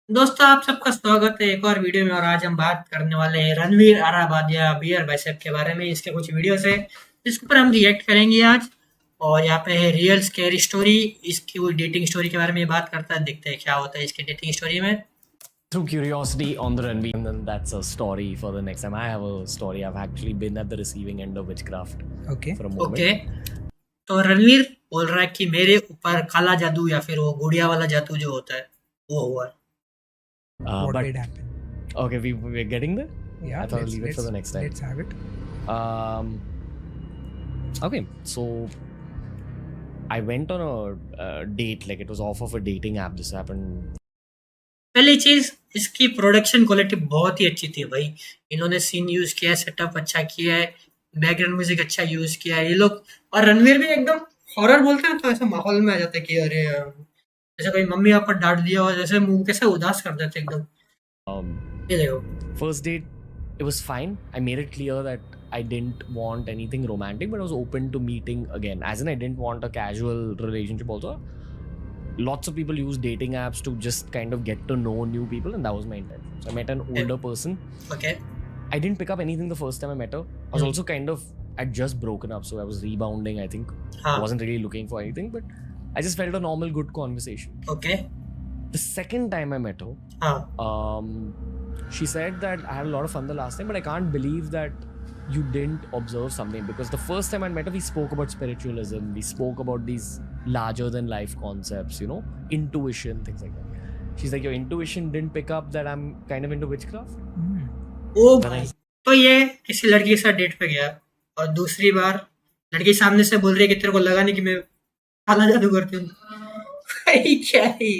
दोस्तों आप सबका स्वागत है एक और वीडियो में। और आज हम बात करने वाले हैं रणवीर अराबादिया बियर बाइसेप के बारे में। इसके कुछ वीडियोस है जिसके ऊपर हम रिएक्ट करेंगे आज। और यहाँ पे है रियल स्केरी स्टोरी। इसकी वो डेटिंग स्टोरी के बारे में ये बात करता है, देखते हैं क्या होता है इसकी डेटिंग स्टोरी में। Through curiosity on the Ranveer, and then that's a story for the next time. I have a story. I've actually been at the receiving end of witchcraft Okay. for a moment. Okay, तो रणवीर बोल रहा है कि मेरे ऊपर काला जादू या फिर वो गुड़िया वाला जादू जो होता है वो हुआ है। What But did happen? okay, we're getting there. Yeah, I thought I'll leave it for the next time. Let's have it. Okay, so I went on a date. Like it was off of a dating app. This happened. पहली चीज, इसकी production quality बहुत ही अच्छी थी भाई। इन्होंने scene use किया है, सेटअप अच्छा किया है, बैकग्राउंड म्यूजिक अच्छा यूज किया है ये लोग। और रणवीर भी एकदम हॉरर बोलते हैं तो ऐसा माहौल में आ जाता है कि अरे जैसे कोई मम्मी पापा डांट दिया हो, जैसे मुंह कैसे उदास कर देते एकदम। Um, ये देखो। First date, it was fine. I made it clear that I didn't want anything romantic, but I was open to meeting again. As in, I didn't want a casual relationship also. Lots of people use dating apps to just kind of get to know new people, and that was my intention. So I met an older person. Okay I didn't pick up anything the first time I met her. I was also kind of, I'd just broken up, so I was rebounding, I think. I हाँ wasn't really looking for anything, but I just felt a normal, good conversation. Okay The second time I met her, हाँ she said that I had a lot of fun the last time, but I can't believe that you didn't observe something, because the first time I met her, we spoke about spiritualism, we spoke about these larger than life concepts, you know, intuition, things like that. She's like, your intuition didn't pick up that I'm kind of into witchcraft? ओ भाई, तो ये किसी लड़की के साथ date पे गया और दूसरी बार लड़की सामने से बोल रही है कि तेरे को लगा नहीं कि मैं काला जादू करती हूँ। भाई क्या है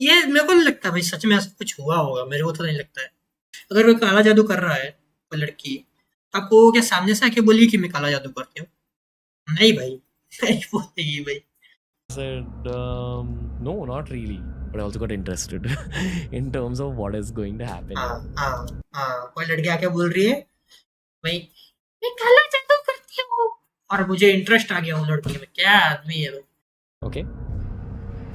ये मेरे को नहीं लगता भाई सच में ऐसा कुछ हुआ होगा, मेरे को तो नहीं लगता है। अगर कोई काला जादू कर रहा है कोई लड़की, तो आपको वो क्या सामने से आके बोली कि मैं काला जादू करती हूँ? नहीं भाई, नहीं बोलेगी भाई। I said, no, not really. But I also got interested in terms of what is going to happen. हाँ हाँ हाँ, कोई लड़की आके बोल रही है भाई मैं काला जादू करती हूँ, और मुझे इंटरेस्ट आ गया उन लड़की में। क्या आदमी है भाई। Okay.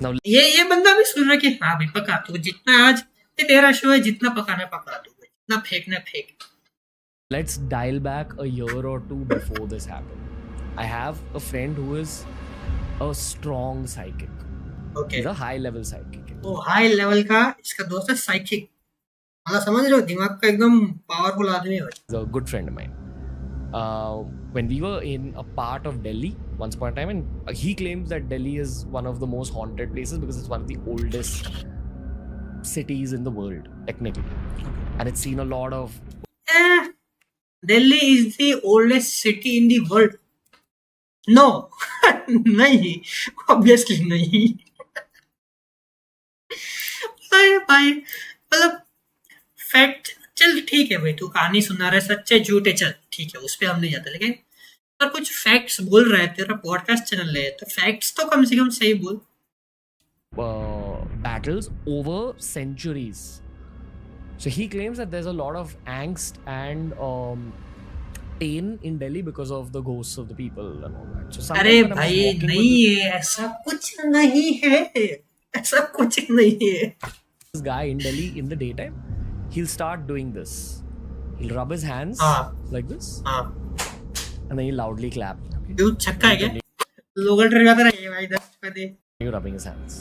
Now ये बंदा भी सुन रहा है कि हाँ भाई पका तू, जितना आज ये तेरा शो है, जितना पकाना पका दो भाई, जितना फेंकना फेंक। let's dial back a year or two before this happened. I have a friend who is a strong psychic. Okay, He's a high level psychic. वो हाई लेवल का इसका दोस्त है साइकिक, मतलब समझ रहे हो, दिमाग का एकदम पावरफुल आदमी है भाई। He's a good friend of mine. When we were in a part of Delhi once upon a time, and he claims that Delhi is one of the most haunted places because it's one of the oldest cities in the world, technically. And it's seen a lot of Delhi is the oldest city in the world. No नहीं, obviously नहीं। भाई भाई मतलब fact, चल ठीक है भाई, तू कहानी सुना रहा है, सच्चे झूठे चल ठीक है, उस पे हम नहीं जाते, लेकिन अगर कुछ फैक्ट्स बोल रहा है, तेरा पॉडकास्ट चैनल है तो फैक्ट्स तो कम से कम सही बोल। battles over centuries. So he claims that there's a lot of angst and pain in Delhi because of the ghosts of the people and all that. So अरे sometimes when I was भाई walking नहीं with है, ऐसा कुछ नहीं है, ऐसा कुछ नहीं है। this guy in Delhi in the daytime, he'll start doing this. He'll rub his hands हाँ like this, हाँ, and then he'll loudly clap. तू छक्का है क्या? लोगल ट्रिक आता है भाई, 10 रुपए दे। You're rubbing his hands.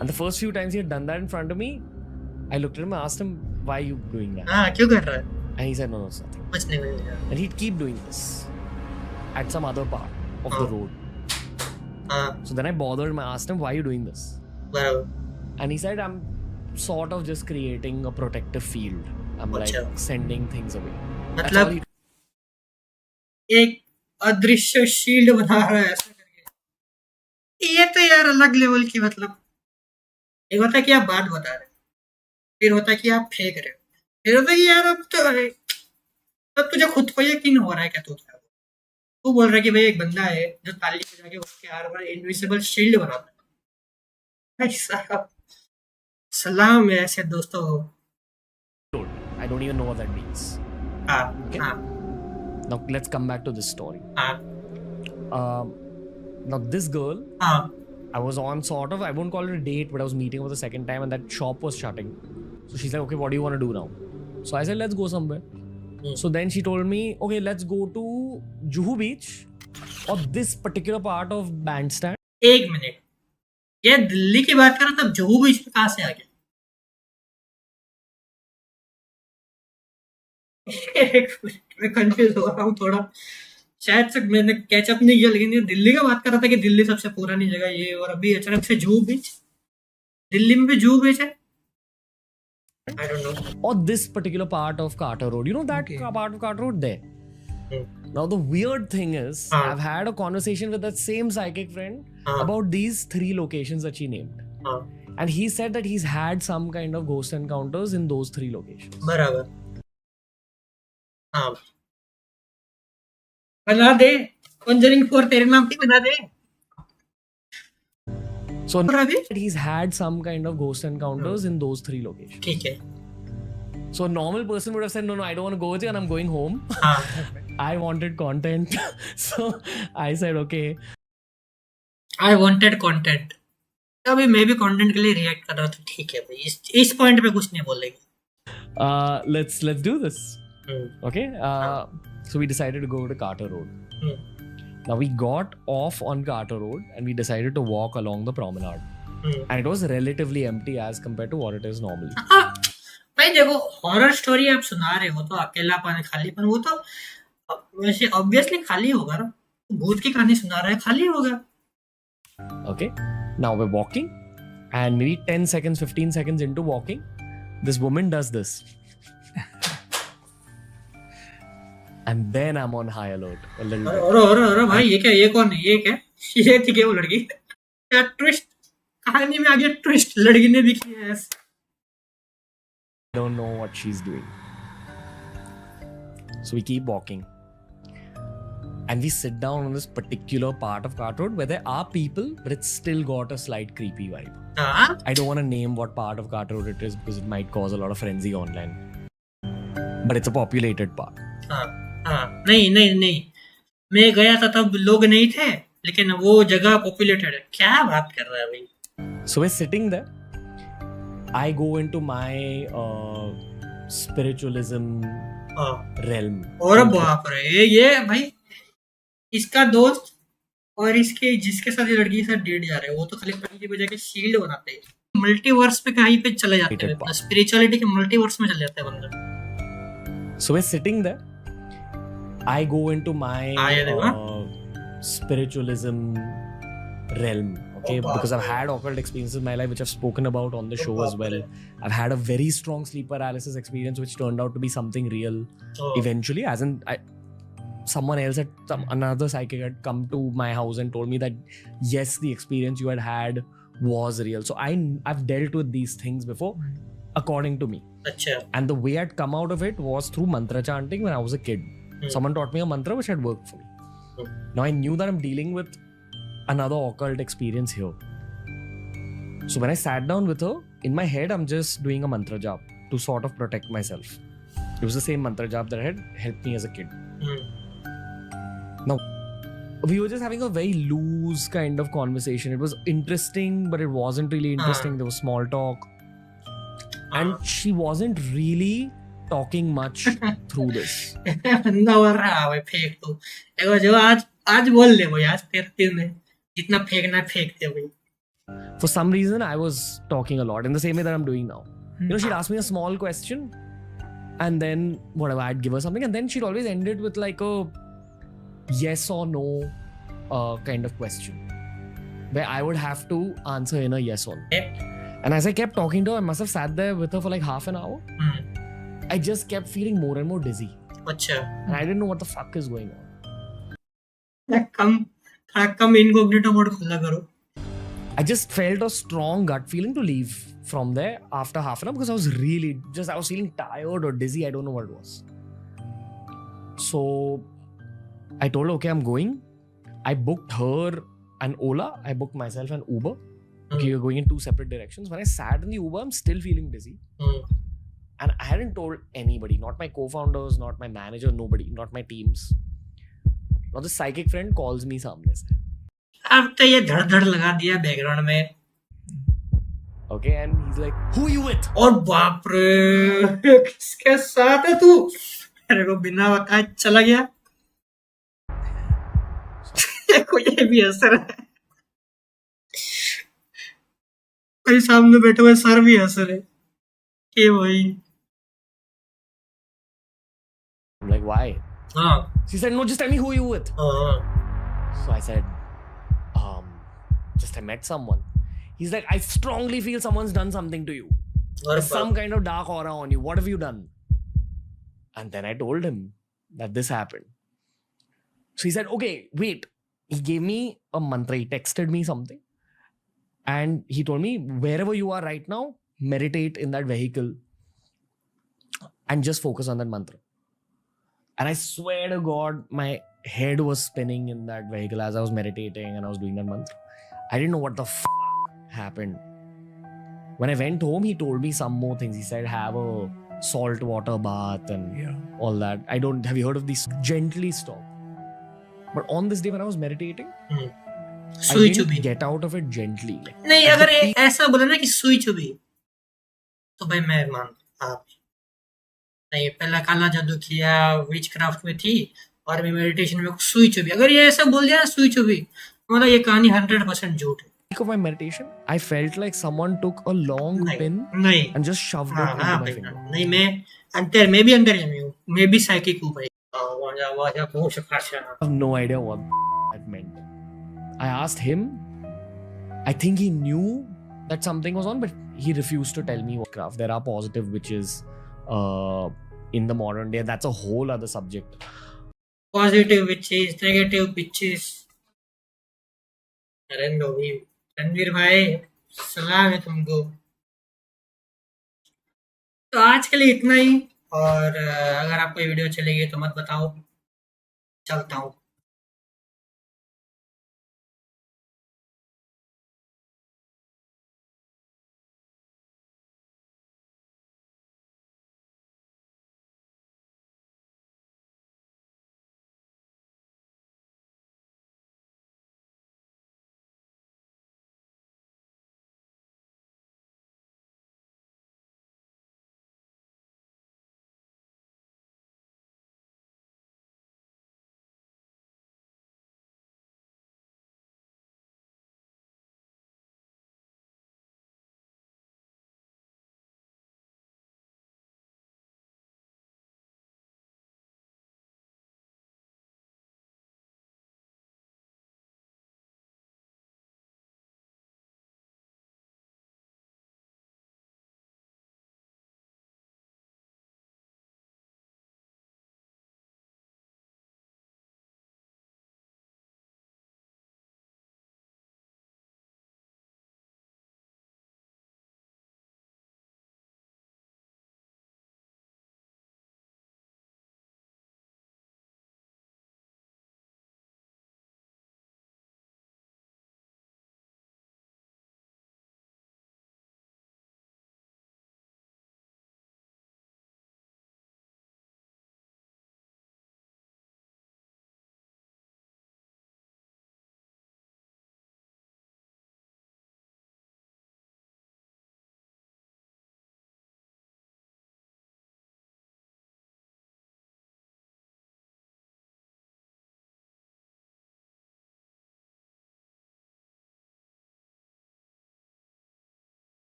And the first few times he had done that in front of me, I looked at him and asked him, why are you doing that? हाँ क्यों कर रहा है? And he said, no, it's nothing. कुछ नहीं भाई। And he'd keep doing this at some other part of the Oh. road. हाँ So then I bothered him, I asked him, why are you doing this? बराबर। And he said, I'm sort of just creating a protective field. I'm अच्छा। like sending things away. That's मतलब all he एक अदृश्य shield बना रहा है ऐसा करके। ये तो यार अलग लेवल की, मतलब एक होता है कि आप बात बता रहे हो, फिर होता है कि आप फेंक रहे हो, फिर होता है कि यार अब तो तब तुझे खुद को यकीन हो रहा है क्या तू बोल रहा है कि भाई एक बंदा है जो ताली बजा के उसके हर बार इनविजिबल शील्ड बनाता है। भाई साहब सलाम है ऐसे दोस्तों को। told. I don't even know what that means. हाँ Okay. हाँ Now let's come back to this story. हाँ Now this girl हाँ I was on sort of, I won't call it a date, but I was meeting her for the second time and that shop was shutting. So she's like, okay, what do you want to do now? So I said, let's go somewhere. So then she told me, okay, let's go to Juhu Beach or this particular part of Bandstand. एक minute, ये दिल्ली की बात कर रहा था, जुहू बीच पे कहाँ से आ गया? मैं कंफ्यूज हो रहा हूँ थोड़ा, शायद से मैंने कैचअप नहीं किया, लेकिन ये दिल्ली का बात कर रहा था कि दिल्ली सबसे पुरानी जगह ये, और अभी अचानक से जुहू बीच, दिल्ली में भी जुहू बीच है? I don't know. Or this particular part of Carter Road. You know that part of Carter Road there? Now the weird thing is, I've had a conversation with that same psychic friend about these 3 locations that she named. And he said that he's had some kind of ghost encounters in those 3 locations. बराबर. हाँ. बना दे. Conjuring 4 तेरे नाम की बना दे. So he's had some kind of ghost encounters in those 3 locations. ठीक है. So a normal person would have said, no, I don't want to go with you and I'm going home. I wanted content. So I said, okay. I wanted content. अभी मैं भी content के लिए react कर रहा था, ठीक है भाई, इस पॉइंट पे कुछ नहीं बोलेंगे. Let's do this. Okay. So we decided to go to Carter Road. Now we got off on Carter Road and we decided to walk along the promenade. And it was relatively empty as compared to what it is normally. भाई देखो, horror story आप सुना रहे हो तो अकेलापन, खालीपन, वो तो वैसे ऑब्वियसली खाली होगा ना. भूत की कहानी सुना रहा है, खाली होगा. Okay. Now we're walking and maybe 10 seconds, 15 seconds into walking, this woman does this. And then I'm on high alert a little bit. अरे भाई, ये क्या, ये कौन है, ये क्या, ये थी क्या वो लड़की? क्या ट्विस्ट, कहानी में आगे ट्विस्ट, लड़की ने दिखी है ऐसे. I don't know what she's doing. So we keep walking. And we sit down on this particular part of Carter Road where there are people, but it's still got a slight creepy vibe. I don't want to name what part of Carter Road it is because it might cause a lot of frenzy online. But it's a populated part. नहीं, मैं गया था तब लोग नहीं थे, लेकिन वो जगह पॉपुलेटेड है. क्या बात कर रहा है भाई? So we're sitting there. I go into my spiritualism realm. और बाप रे, ये भाई इसका दोस्त और इसके जिसके साथ ये लड़की के साथ डेट जा रहे हैं, वो तो खाली पानी की बजाय के शील्ड बनाते हैं. मल्टीवर्स पे कहीं पे चले जाते हैं, स्पिरिचुअलिटी के मल्टीवर्स में चले जाते हैं बंदे. So we're sitting there. I go into my spiritualism realm, okay? Because I've had occult experiences in my life, which I've spoken about on the show as well. I've had a very strong sleep paralysis experience, which turned out to be something real eventually. As in, someone else another psychic had come to my house and told me that yes, the experience you had was real. So I've dealt with these things before, according to me. And the way I'd come out of it was through mantra chanting when I was a kid. Someone taught me a mantra which had worked for me. Now I knew that I'm dealing with another occult experience here. So when I sat down with her, in my head I'm just doing a mantra jap to sort of protect myself. It was the same mantra jap that had helped me as a kid. Now we were just having a very loose kind of conversation. It was interesting, but it wasn't really interesting. There was small talk. And she wasn't really talking much through this. फेंक दो, जो आज बोल ले भाई, आज तेरे दिन है, जितना फेंकना है फेंक दे भाई. For some reason, I was talking a lot in the same way that I'm doing now. You know, she'd ask me a small question, and then whatever, I'd give her something, and then she'd always end it with like a yes or no kind of question, where I would have to answer in a yes or no. And as I kept talking to her, I must have sat there with her for like half an hour. I just kept feeling more and more dizzy. And I didn't know what the fuck is going on. Come incognito mode खुला करो. I just felt a strong gut feeling to leave from there after half an hour because I was feeling tired or dizzy. I don't know what it was. So I told her, okay, I'm going. I booked her an Ola. I booked myself an Uber. Okay, we're going in 2 separate directions. When I sat in the Uber, I'm still feeling dizzy. And I hadn't told anybody, not my co-founders, not my manager, nobody, not my teams. Now the psychic friend calls me सामने से. अब तो ये धड़-धड़ लगा दिया background में। Okay, and he's like, "Who you with?" और बाप रे! किसके साथ है तू? मेरे को बिना बताए चला गया। देखो ये भी हँस रहा है। मेरे सामने बैठे हुए सर भी हँस रहे। कि वही। I'm like, "Why?" हाँ। She said, "No, just tell me who you with." हाँ। So I said, just I met someone. He's like, "I strongly feel someone's done something to you. और There's some kind of dark aura on you. What have you done?" And then I told him that this happened. So he said, "Okay, wait." He gave me a mantra. He texted me something. And he told me, wherever you are right now, meditate in that vehicle and just focus on that mantra. And I swear to God, my head was spinning in that vehicle as I was meditating and I was doing that mantra. I didn't know what the happened. When I went home, he told me some more things. He said, have a salt water bath and all that. Have you heard of these? Gently stop. But on this day when I was meditating, I सुई didn't चुभी। get out of it gently. Like, नहीं at अगर the peak- ऐसा बोला ना कि सुई चुभी तो भाई मैं आप नहीं पहला काला जादू किया विच क्राफ्ट में थी और मैं मेडिटेशन में सुई चुभी अगर ये ऐसा बोल दिया ना सुई चुभी मतलब ये कहानी 100% झूठ है of my meditation, I felt like someone took a long नहीं pin नहीं and just shoved हाँ it into हाँ my भाई finger. नहीं मैं भी अंतर्यामी हूँ मैं भी साइकिक हूँ भाई वाजा बहुत खासा I have no idea what that meant. I asked him. I think he knew that something was on, but he refused to tell me what craft. There are positive witches in the modern day. That's a whole other subject. Positive witches negative pitches Ranveer भाई सलाम है तुमको तो आज के लिए इतना ही और अगर आपको ये वीडियो चलेगी तो मत बताओ चलता हूँ